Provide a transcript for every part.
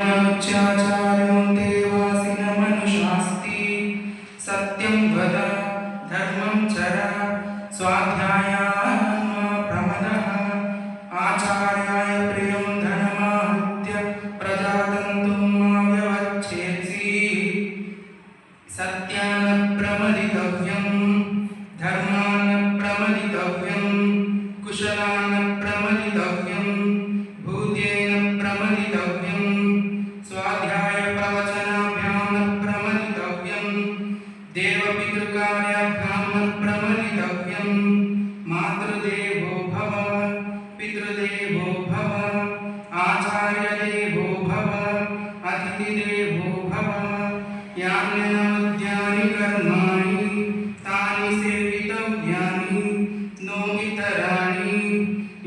अनुच्चाचार्यों देवासिनमनुशास्ति सत्यं वद धर्मं चर स्वाध्यायान् मा प्रमदः आचार्याय प्रियं धनमाहृत्य प्रजातन्तुं मा व्यवच्छेत्सि सत्यान् प्रमदितव्यं धर्मान् प्रमदितव्यं कुशलान् प्रमदितव्यं भूतेन प्रमदितव्यं स्वाध्याय प्रवचनाभ्यां प्रमदितव्यं देवपितृकार्याभ्यां प्रमदितव्यं मातृदेवो भव पितृदेवो भव आचार्यदेवो भव अतिथिदेवो भव यान्यनवद्यानि कर्माणि तानि सेवितव्यानि नो इतराणि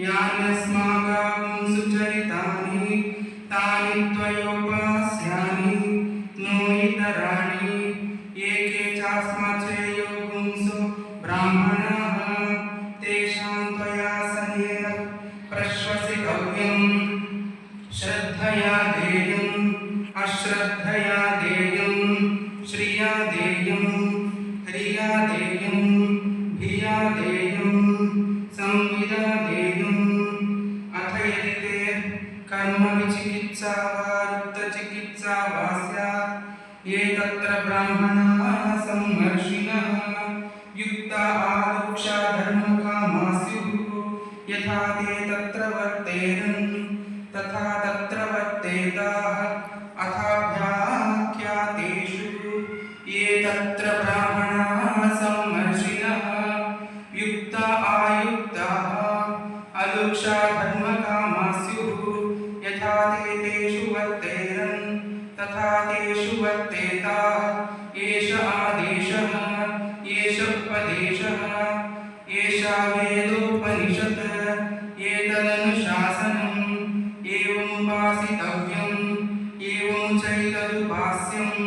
यान्यस्माकं सुचरितानि तानि त्वयोपास्यानि नो इतराणि ये के चास्मचेयो पुंसो ब्राह्मणाः तेषां त्वया सनेन प्रश्वसितव्यं श्रद्धया देयम् अश्रद्धया देयं श्रिया देयं ह्रिया देयं भिया देयं संविदा देयम् अथ यदि ते कर्मविचिकित्सा वा युक्तचिकित्सा वा स्यात् ये तत्र ब्राह्मणाः सम्मर्षिणः युक्ता आलोक्षा धर्मकामा स्युः यथा ते तत्र वर्तेरन् तथा तत्र वर्तेताः अथाभ्याख्यातेषु ये तत्र ब्राह्मणाः सम्मर्षिणः युक्ता आयुक्ताः अलोक्षा धर्मकामा स्युः यथा ते तेषु वर्तेरन् तथा तेषु वर्तेताः एष आदेशः एष उपदेशः एषा वेदोपनिषत् एतदनुशासनम् एवमुपासितव्यम् एवं चैतदुपास्यम्